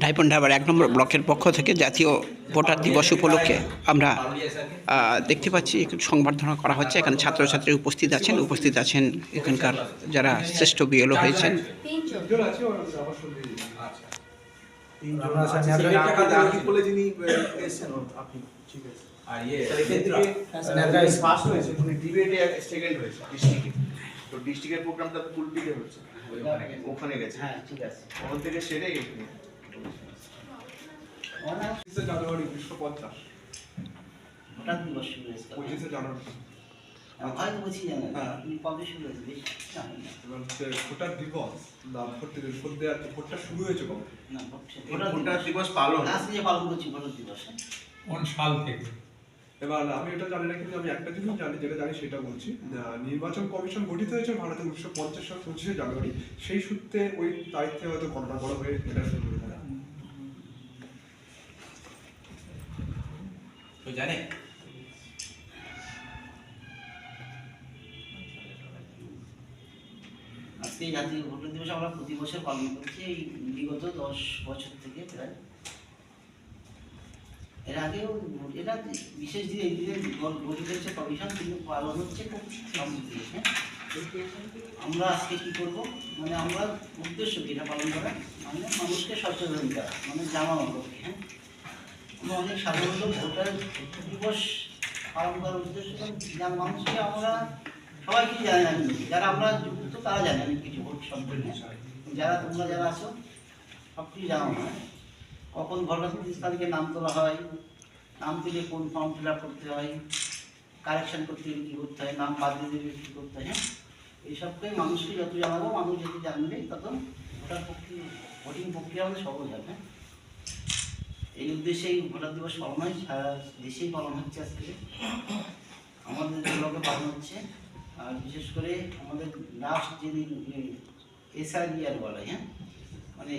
ডাইপন্ডাবার 1 নম্বর ব্লকের পক্ষ থেকে জাতীয় ভোটার দিবস উপলক্ষে আমরা দেখতে পাচ্ছি সংবর্ধনা করা হচ্ছে। এখানে ছাত্রছাত্রী উপস্থিত আছেন এখানকার যারা শ্রেষ্ঠ বিএলও হয়েছেন। তো ডিস্ট্রিক্টের প্রোগ্রামটা কুলপিতে হচ্ছে, ওখানে গেছে। হ্যাঁ ঠিক আছে, ওখান থেকে সেটাই এখানে 25 জানুয়ারি 1950 ভোটার দিবস শুরু হয়েছে 25 জানুয়ারি। হয়তো বুঝি জানেন আপনি পাবলিশ শুরু হয়েছে বেশ জানেন না। ভোটার দিবস না ভোট দেওয়ার ভোটটা শুরু হয়েছে কবে? না ভোটার দিবস পালন আজকে যে পালন করছি ভোটার দিবস কোন সাল থেকে? এবার আমি এটা জানি না, কিন্তু আমি একটা জিনিস জানি, যেটা জানি সেটা বলছি। নির্বাচন কমিশন গঠিত হয়েছে ভারতে 1950 সাল 25 জানুয়ারি। সেই সূত্রে ওই তারিখে হয়তো গণনা করা হয়ে এটা শুরু হয়েছে। তো জানে আজকে জাতীয় ভোটার দিবস আমরা প্রতি বছর পালন করছি এই বিগত 10 বছর থেকে প্রায়। এর আগেও এটা বিশেষ দিনে এই দিনে গঠিত হচ্ছে কমিশন, কিন্তু পালন হচ্ছে খুব কম দিয়ে। হ্যাঁ, আমরা আজকে কি করব, মানে আমরা উদ্দেশ্য কি এটা পালন করা, মানে মানুষকে সচেতন করা, মানে জানানো লোককে। হ্যাঁ, আমরা অনেক সাধারণত ভোটার দিবস পালন করার উদ্দেশ্য মানুষকে আমরা সবাই কিছু জানে না, কিন্তু যারা আমরা যুক্ত তারা জানে অনেক কিছু ভোট সম্পর্কে। তোমরা যারা আছো সব কিছু জানো না। কখন ভোটার তারিখে নাম তোলা হয়, নাম তুলে কোন ফর্ম ফিল আপ করতে হয়, কারেকশন করতে গেলে কী করতে হয়, নাম বাদ দিয়ে দিলে কী করতে হয়। হ্যাঁ, এইসবকে মানুষকে যত জানাবো, মানুষ যদি জানবে তত ভোটিং প্রক্রিয়া আমাদের সহজ হবে। এই উদ্দেশ্যে এই ভোটার দিবস পালন হয়, সারা দেশেই পালন হচ্ছে। আজকে আমাদের ব্লকে পালন হচ্ছে, আর বিশেষ করে আমাদের লাস্ট যে SRER বলে, হ্যাঁ মানে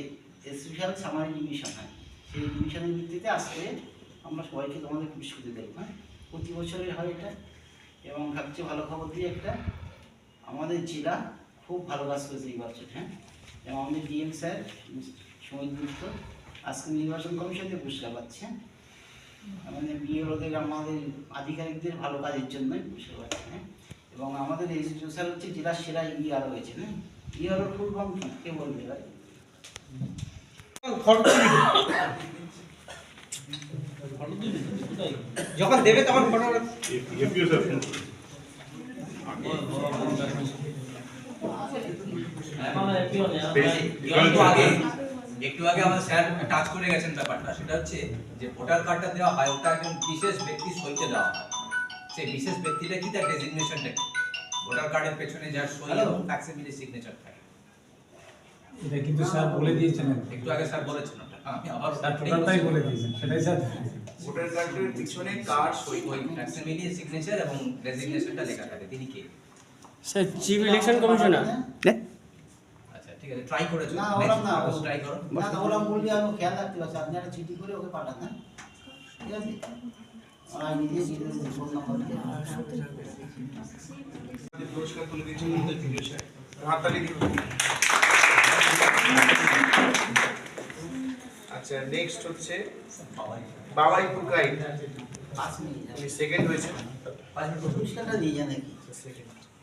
স্পেশাল সামারি ডিভিশন হয়, সেই ডিভিশনের ভিত্তিতে আজকে আমরা সবাইকে তোমাদের পুরস্কৃত দেবো। হ্যাঁ, প্রতি বছরের হয় এটা। এবং সবচেয়ে ভালো খবর দিয়ে একটা, আমাদের জেলা খুব ভালো কাজ করেছে এই বছর। হ্যাঁ, এবং আমাদের ডিএম স্যার সমীর গুপ্ত আজকে নির্বাচন কমিশনে পুরস্কার পাচ্ছে। আমাদের বিএলওদের, আমাদের আধিকারিকদের ভালো কাজের জন্যই পুরস্কার পাচ্ছে। হ্যাঁ, এবং আমাদের এসডিও স্যার হচ্ছে জেলার সেরা ইআরও হয়েছে। হ্যাঁ, ইআরও ফুল ফর্ম কে বলবে ভাই? যখন দেবে তখন ফটো একটু আগে আমাদের স্যার টাচ করে গেছেন ব্যাপারটা, সেটা হচ্ছে যে ভোটার কার্ডটা দেওয়া হয় ওটা একজন বিশেষ ব্যক্তির সইতে দেওয়া হয়। সেই বিশেষ ব্যক্তিটা কি, তার ডেজিগনেশনটা কি, ভোটার কার্ডের পেছনে যার সই এবং ফ্যাক্সিমিলি সিগনেচার থাকে। এটা কিন্তু স্যার বলে দিয়েছেন, একটু আগে স্যার বলেছেন ওটা, আমি আবার স্যার টোটালটাই বলে দিয়েছেন, সেটাই স্যার। ভোটার কার্ডের পিছনে কার সই, ওই ফ্যাক্সিমিলি সিগনেচার এবং ডেজিগনেশনটা লেখা থাকে। তিনি কে? Sir chief election commissioner. আচ্ছা ঠিক আছে, ট্রাই করেছো? না ওরা না, ট্রাই করো। না ওরা বললে আমি খেয়াল রাখতে পারছি। আপনি একটা চিঠি করে ওকে পাঠান। না ঠিক আছে, ওরা নিজে ফোন নাম্বার দিয়ে পুরস্কার তুলে দিচ্ছেন আমাদের ভিডিও স্যার। হাততালি দিন। আচ্ছা, নেক্সট হচ্ছে বাবাই পুরকাই। 5 মিনিট উনি সেকেন্ড হয়েছেন। পুরস্কারটা দিয়ে যান নাকি?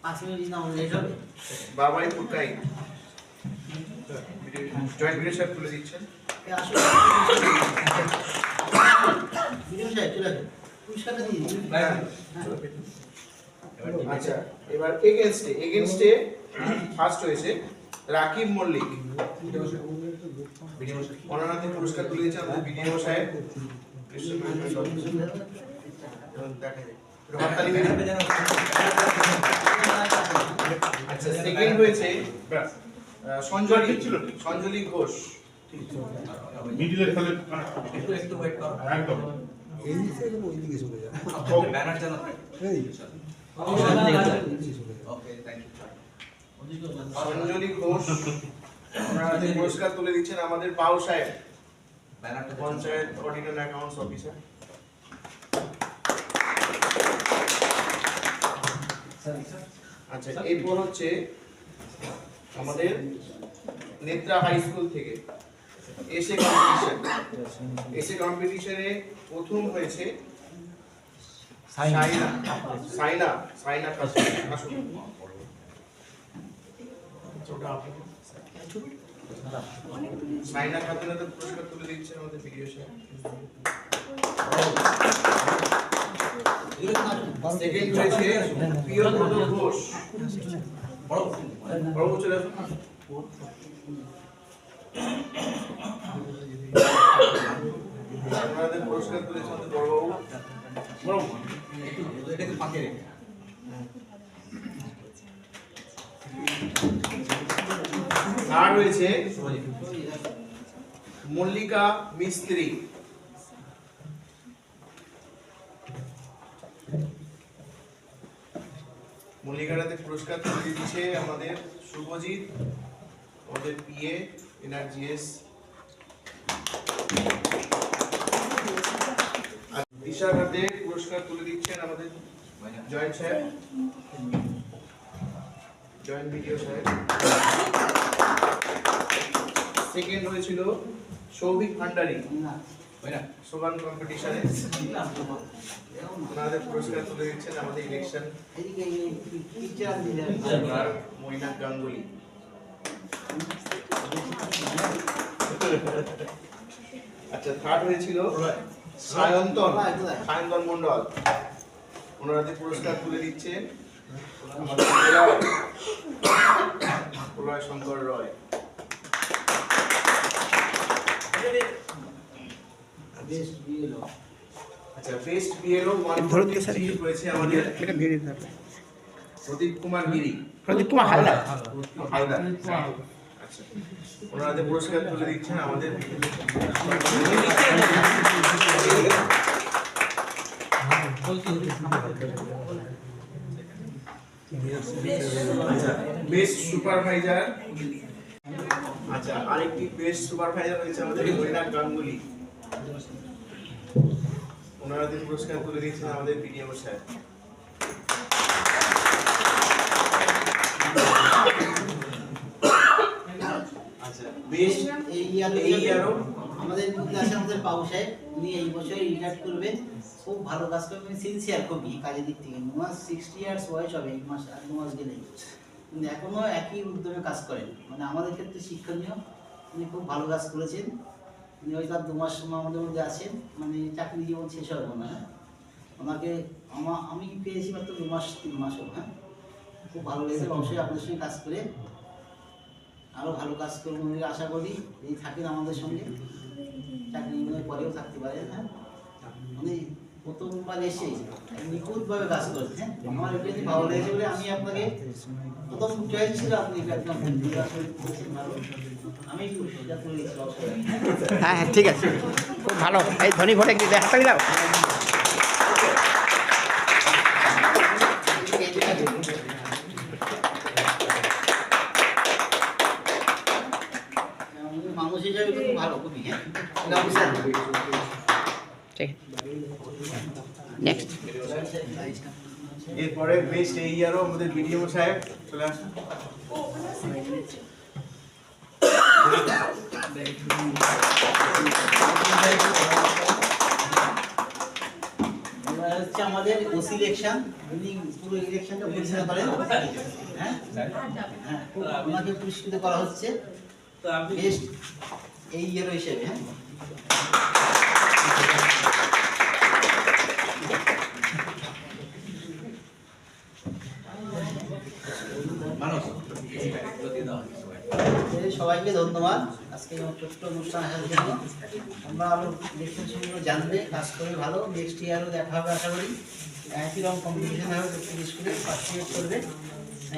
5 মিনিট না হলে লেট হবে। বাবাই পুরকাই জয়েন্ট ভিডিও স্যার তুলে দিচ্ছেন। আসলে ভিডিও সাহেব চলে আসুন, পুরস্কারটা দিয়ে দিন। আচ্ছা, এবার এগেইনস্টে ফার্স্ট হয়েছে রাকিব মল্লিক। অনারাতে পুরস্কার তুলে দিয়েছে আমাদের বিডিও সাহেব। আচ্ছা, সেকেন্ড হয়েছে সঞ্জলি ঘোষ। মিডিলের তাহলে একটু ওয়েট করো, একদম এই দিকে ওইদিকে চলে যায়। ব্যানার জানো এই ওকে, থ্যাংক ইউ। সঞ্জলি ঘোষ ওনারা পুরস্কার তুলে দিচ্ছেন আমাদের পাও সাহেব, panchayat audit and accounts officer. আচ্ছা, এরপর হচ্ছে আমাদের নেত্রা হাই স্কুল থেকে এসে কম্পিটিশনে প্রথম হয়েছে সাইনা খাতুন। আসুন। সাইনা খাতুনের পুরস্কার তুলে দিচ্ছে আমাদের ভিডিও সাহেব। সেকেন্ড হয়েছে প্রিয়ব্রত ঘোষ। বড় চলে আসুন। আপনাদের পুরস্কার তুলেছে আমাদের বড়বাবু। এটাকে ফাঁকে রেখে আর রয়েছে মল্লিকা মিস্ত্রি। মল্লিকাটাতে পুরস্কার তুলে দিচ্ছে আমাদের শুভজিৎ, আমাদের পিএ এনআরজিএস। দিশাঘাতে পুরস্কার তুলে দিচ্ছেন আমাদের জয়েন্ট সাহেব, জয়েন্ট ভিডিও সাহেব। সেকেন্ড হয়েছিল সৌভিক ভান্ডারী সোগান কম্পিটিশনে। ওনাদের পুরস্কার তুলে দিচ্ছেন আমাদের ইলেকশন মৈনাক গাঙ্গুলি। আচ্ছা, থার্ড হয়েছিল সায়ন্তন মন্ডল। ওনাদের পুরস্কার তুলে দিচ্ছেন আমাদের প্রলয় শঙ্কর রয়। আচ্ছা, বেস্ট বিএলও রয়েছে আমাদের প্রদীপ কুমার গিরি, হালদার। হালদার। আচ্ছা, ওনাদের পুরস্কার তুলে দিচ্ছেন আমাদের বেস্ট সুপারভাইজার। আচ্ছা, আরেকটি বেস্ট সুপারভাইজার রয়েছে আমাদের মৈনাক গাঙ্গুলি। ওনাদের পুরস্কার তুলে দিচ্ছেন আমাদের পিডিএম সাহেব। আচ্ছা, বেস্ট আমাদের ক্লাসে আমাদের বাবু সাহেব, উনি এই বছর রিটায়ার করবেন। খুব ভালো কাজ করবেন, সিনসিয়ার খুবই কাজের দিক থেকে। 60 ইয়ার্স বয়স হবে এই মাস, আর 2 মাস গেলেই, কিন্তু এখনো একই উদ্যমে কাজ করেন। মানে আমাদের ক্ষেত্রে শিক্ষণীয়, উনি খুব ভালো কাজ করেছেন। উনি হয়তো আর 2 মাস আমাদের মধ্যে আছেন, মানে চাকরি জীবন শেষ হবে না। হ্যাঁ, ওনাকে আমি পেয়েছি মাত্র 2 মাস 3 মাস হোক। হ্যাঁ, খুব ভালো লেগেছে। অবশ্যই আপনাদের সঙ্গে কাজ করে আরও ভালো কাজ করবেন বলে আশা করি। এই থাকেন আমাদের সঙ্গে, চাকরি জীবনের পরেও থাকতে পারেন। হ্যাঁ, উনি প্রথমবার এসে নিখুঁতভাবে কাজ করেছেন। হ্যাঁ, আমার এটা ভালো লেগেছে বলে আমি আপনাকে প্রথম চয়েস ছিল, আপনি একদম ভালো। আমি সেটা করে দিচ্ছি। হ্যাঁ হ্যাঁ, ঠিক আছে, খুব ভালো। এই ধনী ভোটে কি দেখা দাও। মানুষ হিসাবে খুব ভালো, খুবই। হ্যাঁ, ঠিক, নেক্সট। এরপরে বেস্ট এই ইয়ারও আমাদের বিডিএম সাহেব চলে আসুন। হচ্ছে আমাদের ওসি ইলেকশন, উনি পুরো ইলেকশনটা পরিচালনা করেন। হ্যাঁ হ্যাঁ, ওনাকে পুরস্কৃত করা হচ্ছে বেস্ট এই ইয়ার হিসেবে। হ্যাঁ, সবাইকে ধন্যবাদ আজকে ছোট্ট অনুষ্ঠান আসার জন্য। আমরা আরো ইলেকশন সম্পর্কে জানবে, কাজ করে ভালো। নেক্সট ইয়ারও দেখা হবে আশা করি। একই রকম কম্পিটিশন হবে, স্কুলে পার্টিসিপেট করবে,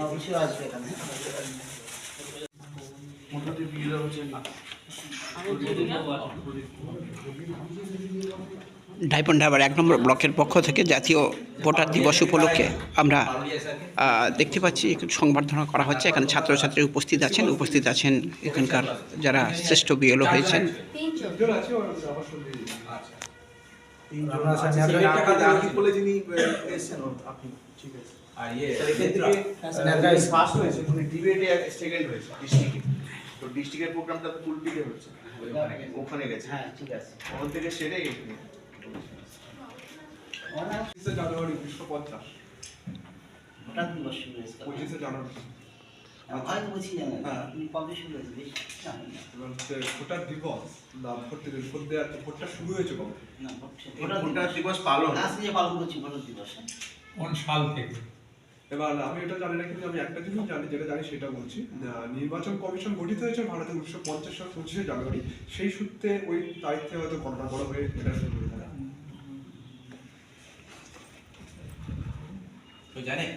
অবশ্যই আসবে এখানে। ডাইপন ঢাবার 1 নম্বর ব্লকের পক্ষ থেকে জাতীয় ভোটার দিবস উপলক্ষে আমরা দেখতে পাচ্ছি সংবর্ধনা করা হচ্ছে। এখানে ছাত্রছাত্রী উপস্থিত আছেন এখানকার যারা শ্রেষ্ঠ বিএলও হয়েছেন। বলে যিনি এসেছেন আপনি, ঠিক আছে। আর ইয়ে স্যার এখান নেত্রা। থেকে ফার্স্ট হয়েছে, মানে ডিবেটে সেকেন্ড হয়েছে ডিস্ট্রিক্টে। তো ডিস্ট্রিক্টের প্রোগ্রামটা কুলপিতে হচ্ছে, ওখানে গেছে। হ্যাঁ ঠিক আছে। ওখান থেকে সেটাই ওরা 25শে জানুয়ারি 1950, ভোটার দিবস শুরু হয়েছে কবে? 25শে জানুয়ারি। হয়তো বলছি জানেন হ্যাঁ। আপনি কবে শুরু হয়েছে বেশ জানেন না। এবার হচ্ছে ভোটার দিবস না ভোট দেওয়ার ভোটটা শুরু হয়েছে কবে? না ভোটার দিবস পালন। আজকে যে পালন করছি ভোটার দিবস হ্যাঁ? কোন সাল থেকে? এবার আমি এটা জানি না, কিন্তু আমি একটা জিনিস জানি, যেটা জানি সেটা বলছি। নির্বাচন কমিশন গঠিত হয়েছে ভারতে 1950 সাল 25শে জানুয়ারি। সেই সূত্রে ওই তারিখে হয়তো গণনা করা হয়ে এটা শুরু হয়ে যায়। তো জানে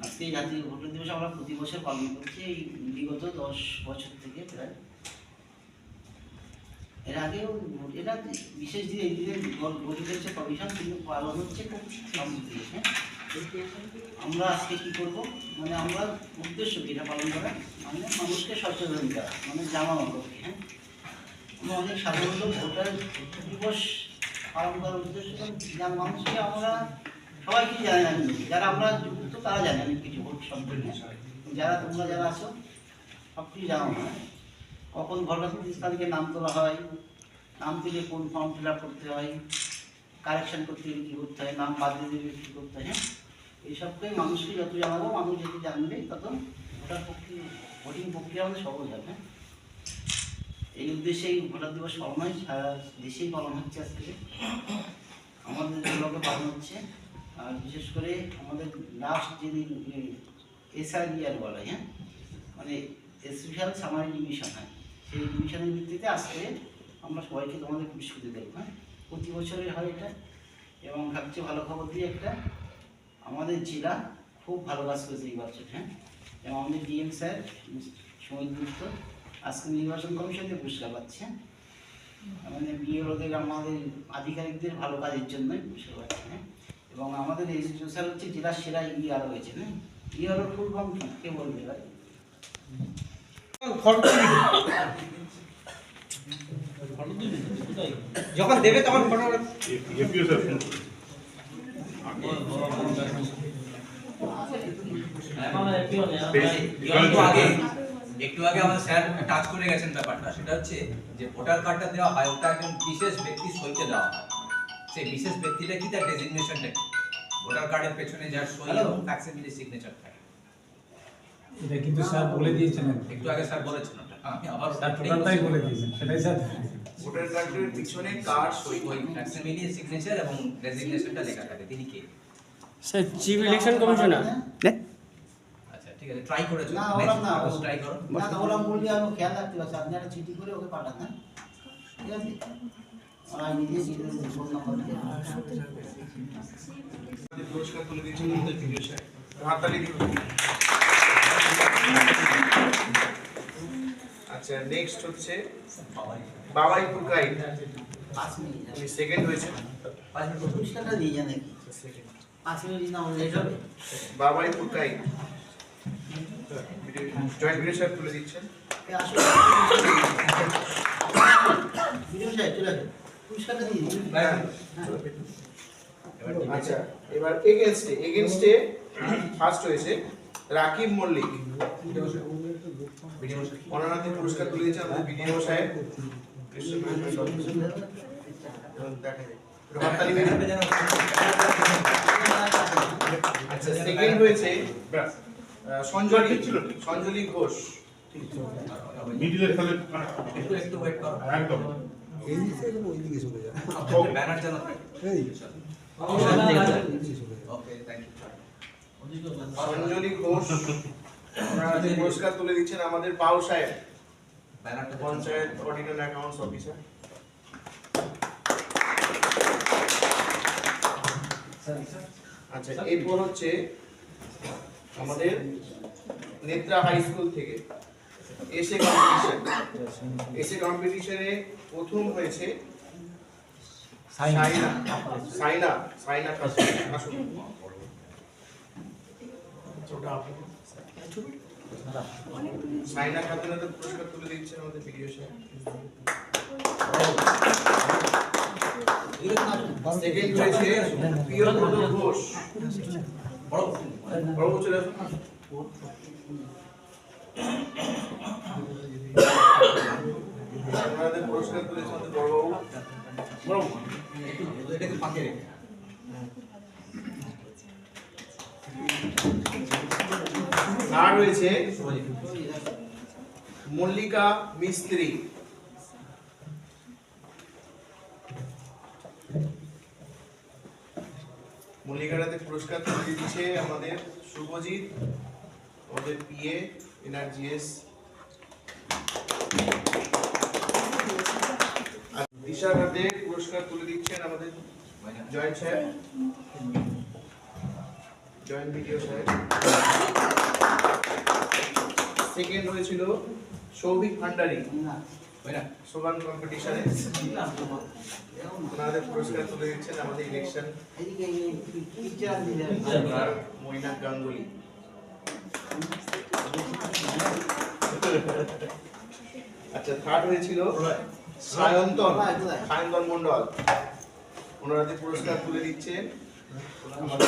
আজকে এই জাতীয় ভোটার দিবস আমরা প্রতি বছর পালন করছি এই বিগত 10 বছর থেকে প্রায়। এর আগেও এটা বিশেষ দিন এই দিনে গঠিত হচ্ছে কমিশন, কিন্তু পালন হচ্ছে খুব কম দিয়ে হ্যাঁ। আমরা আজকে কি করব, মানে আমরা উদ্দেশ্য কি এটা পালন করা, মানে মানুষকে সচেতন করা, মানে জানানো লোককে হ্যাঁ। আমরা অনেক সাধারণত ভোটার দিবস পালন করার উদ্দেশ্য যার মানুষকে আমরা সবাই কিছু জানে না, কিন্তু যারা আমরা যুক্ত তারা জানে অনেক কিছু ভোট সম্পর্কে। যারা তোমরা যারা আছো সব কিছু জানো না। কখন ভোটার তারিখে নাম তোলা হয়, নাম তুলে কোন ফর্ম ফিল আপ করতে হয়, কারেকশন করতে গেলে কী করতে হয়, নাম বাদ দিয়ে দিলে কী করতে হয় হ্যাঁ। এইসবকে মানুষকে যত জানাবো, মানুষ যদি জানবে তত ভোটিং প্রক্রিয়া আমাদের সহজ হবে হ্যাঁ। এই উদ্দেশ্যে এই ভোটার দিবস পালন হয়, সারা দেশেই পালন হচ্ছে আজকে, আমাদের ব্লকে পালন হচ্ছে। আর বিশেষ করে আমাদের লাস্ট যেদিন SIR বলা হয় হ্যাঁ, মানে স্পেশাল সামারি ডিভিশন হয়, সেই ডিভিশনের ভিত্তিতে আজকে আমরা সবাইকে তোমাদের পুরস্কৃত দেবো হ্যাঁ। প্রতি বছরের হয় এটা, এবং সবচেয়ে ভালো খবর দিয়ে একটা আমাদের জেলা খুব ভালো কাজ করেছে এই বছর হ্যাঁ। এবং আমাদের DM স্যার সমীর গুপ্ত আজকে নির্বাচন কমিশনে পুরস্কার পাচ্ছে, মানে BLOদের আমাদের আধিকারিকদের ভালো কাজের জন্যই পুরস্কার পাচ্ছে হ্যাঁ। এবং আমাদের SDO স্যার হচ্ছে জেলার সেরা ERO হয়েছে হ্যাঁ। ERO ফুল ফর্ম কে বলবে ভাই? যখন দেবে তখন ফটো একটু আগে আমাদের স্যার টাচ করে গেছেন ব্যাপারটা, সেটা হচ্ছে যে ভোটার কার্ডটা দেওয়া হয় ওটা একজন বিশেষ ব্যক্তি সইতে দেওয়া হয়। সেই বিশেষ ব্যক্তিটা কি, তার ডেজিগনেশনটা কি, ভোটার কার্ডের পেছনে যার সই এবং ফ্যাক্সিমিলি সিগনেচার থাকে। এটা কিন্তু স্যার বলে দিয়েছেন। একটু আগে স্যার বলেছেন ওটা, আমি আবার স্যার টোটালটাই বলে দিয়েছেন, সেটাই স্যার। ভোটার কার্ডের পিছনে কার সই, ওই ফ্যাক্সিমিলি সিগনেচার এবং ডেজিগনেশনটা লেখা থাকে, তিনি কে। Sir chief election commissioner. আচ্ছা ঠিক আছে, ট্রাই করেছো? না ওরা না, ট্রাই করো। না না ওরা বললে আমি খেয়াল রাখতে পারছি, আপনি একটা চিঠি করে ওকে পাঠান হ্যাঁ, ঠিক আছে? ওরা নিজে ফোন নাম্বার দিয়ে পুরস্কার তুলে দিচ্ছেন আমাদের ভিডিও স্যার। হাততালি দিন। আচ্ছা নেক্সট হচ্ছে বাবাই পুরকাই, 5 মিনিট উনি সেকেন্ড হয়েছে। পুরস্কারটা দিয়ে যান নাকি? 5 মিনিট না হলে লেট হবে। বাবাই পুরকাই জয়েন্ট ভিডিও স্যার তুলে দিচ্ছেন। এ আসলে ভিডিও সাহেব চলে আসুন, পুরস্কারটা দিয়ে দিন। আচ্ছা এবার এগেনস্টে ফার্স্ট হয়েছে রাকিব মল্লিক, অনারাতে পুরস্কার তুলে দিয়েছে আমাদের বিডিও সাহেব। দেখা যায় হাততালি দিন। আচ্ছা সেকেন্ড হয়েছে সঞ্জলি ঘোষ। মিডিলের তাহলে একটু একটু ওয়েট করো, একদম ব্যানার যেন থাকে। Okay thank you. Sanjali Ghosh ওনারা পুরস্কার তুলে দিচ্ছেন আমাদের পাল সাহেব, ব্যানারটা panchayat audit and accounts officer. আচ্ছা এরপর হচ্ছে আমাদের নেত্রা হাই স্কুল থেকে এসে কম্পিটিশনে প্রথম হয়েছে সাইনা খাতুন। সাইনা খাতুনের পুরস্কার তুলে দিচ্ছেন আমাদের ভিডিও সাহেব। সেকেন্ড হয়েছে প্রিয়ব্রত ঘোষ। বড় চলে আসুন। আপনাদের পুরস্কার তুলেছে আমাদের বড়বাবু। এটাকে ফাঁকে রেখে আর রয়েছে মল্লিকা মিস্ত্রি। মল্লিকাটাতে পুরস্কার তুলে দিচ্ছে আমাদের শুভজিৎ, আমাদের পিএ এনআরজিএস। আর দিশাটাতে পুরস্কার তুলে দিচ্ছেন আমাদের জয়েন্ট সাহেব, জয়েন্ট ভিডিও সাহেব। সেকেন্ড হয়েছিল সৌভিক ভান্ডারী সোগান কম্পিটিশনে। ওনাদের পুরস্কার তুলে দিচ্ছেন আমাদের ইলেকশন মৈনাক গাঙ্গুলি। আচ্ছা, থার্ড হয়েছিল সায়ন্তন মন্ডল। ওনাদের পুরস্কার তুলে দিচ্ছেন আমাদের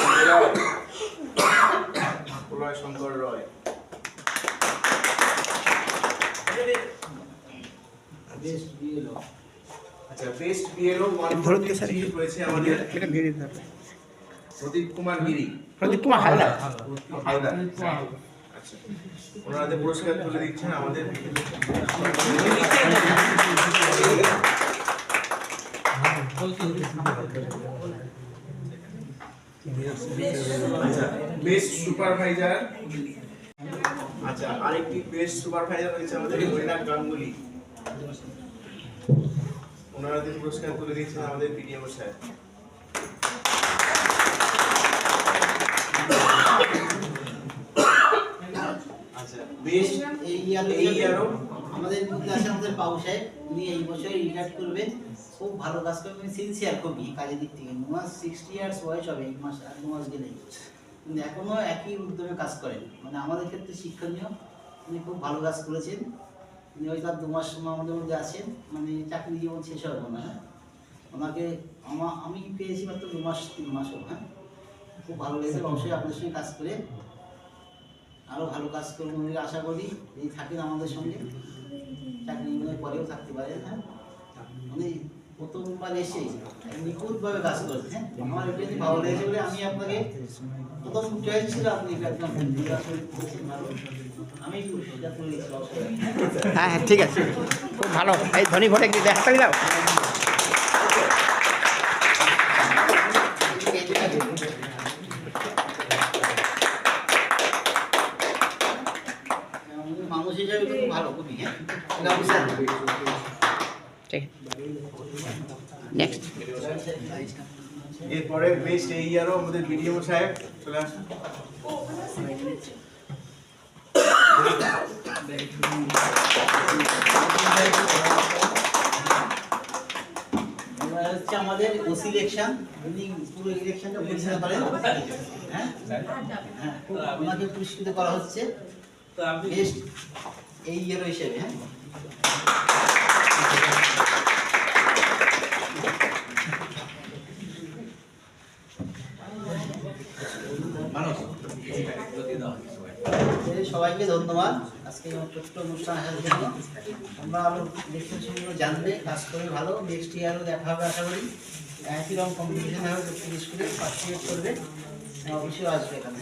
প্রলয় শঙ্কর রয়। আচ্ছা, বেস্ট বিএলও রয়েছে আমাদের প্রদীপ কুমার গিরি, প্রদীপ কুমার হালদার। হালদার। আচ্ছা, ওনাদের পুরস্কার তুলে দিচ্ছেন আমাদের বেস্ট সুপারভাইজার। আচ্ছা, আরেকটি বেস্ট সুপারভাইজার রয়েছে আমাদের মৈনাক গাঙ্গুলি। ওনাদের পুরস্কার তুলে দিচ্ছেন আমাদের পিডিএম সাহেব। আচ্ছা, বেস্ট এই ইয়ারও আমাদের মধ্যে আছে আমাদের বাবু সাহেব, উনি এই বছর রিটায়ার করবেন। খুব ভালো কাজ করবেন, সিনসিয়ার খুবই কাজের দিক থেকে। 60 ইয়ার্স বয়স হবে এই মাস, আর 2 মাস গেলেই, কিন্তু এখনো একই উদ্যমে কাজ করেন। মানে আমাদের ক্ষেত্রে শিক্ষণীয়, উনি খুব ভালো কাজ করেছেন। উনি হয়তো আর 2 মাস আমাদের মধ্যে আছেন, মানে চাকরি জীবন শেষ হবে না। হ্যাঁ, ওনাকে আমি পেয়েছি মাত্র 2 মাস 3 মাস হোক। হ্যাঁ, খুব ভালো লেগেছে। অবশ্যই আপনাদের সঙ্গে কাজ করে আরও ভালো কাজ করবেন বলে আশা করি। এই থাকেন আমাদের সঙ্গে, চাকরি জীবনের পরেও থাকতে পারেন। হ্যাঁ, উনি প্রথমবার এসে নিখুঁতভাবে কাজ করেন। হ্যাঁ, আমার এটা নিয়ে ভালো লেগেছে বলে আমি আপনাকে প্রথম চয়েস ছিল, আপনি একদম ভালো। আমি সেটা করে দিচ্ছি। হ্যাঁ হ্যাঁ, ঠিক আছে, খুব ভালো। এই ধনী ভোটে কি দেখা দাও। মানুষ হিসাবে খুব ভালো, খুবই। হ্যাঁ, ঠিক নেক্সট। এরপরে বেস্ট এই ইয়ারও আমাদের বিডিএম সাহেব চলে আসুন। হচ্ছে আমাদের ওসি ইলেকশন, উনি পুরো ইলেকশনটা পরিচালনা করেন। হ্যাঁ হ্যাঁ, ওনাকে পুরস্কৃত করা হচ্ছে বেস্ট এই ইয়ারও হিসেবে। হ্যাঁ, সবাইকে ধন্যবাদ আজকে ছোট্ট অনুষ্ঠান আসার জন্য। আমরা আরো ইলেকশন সম্পর্কে জানবে, কাজ করে ভালো। নেক্সট ইয়ারও দেখা হবে আশা করি। একই রকম কম্পিটিশন হবে, স্কুলে পার্টিসিপেট করবে, অবশ্যই আসবে এখানে।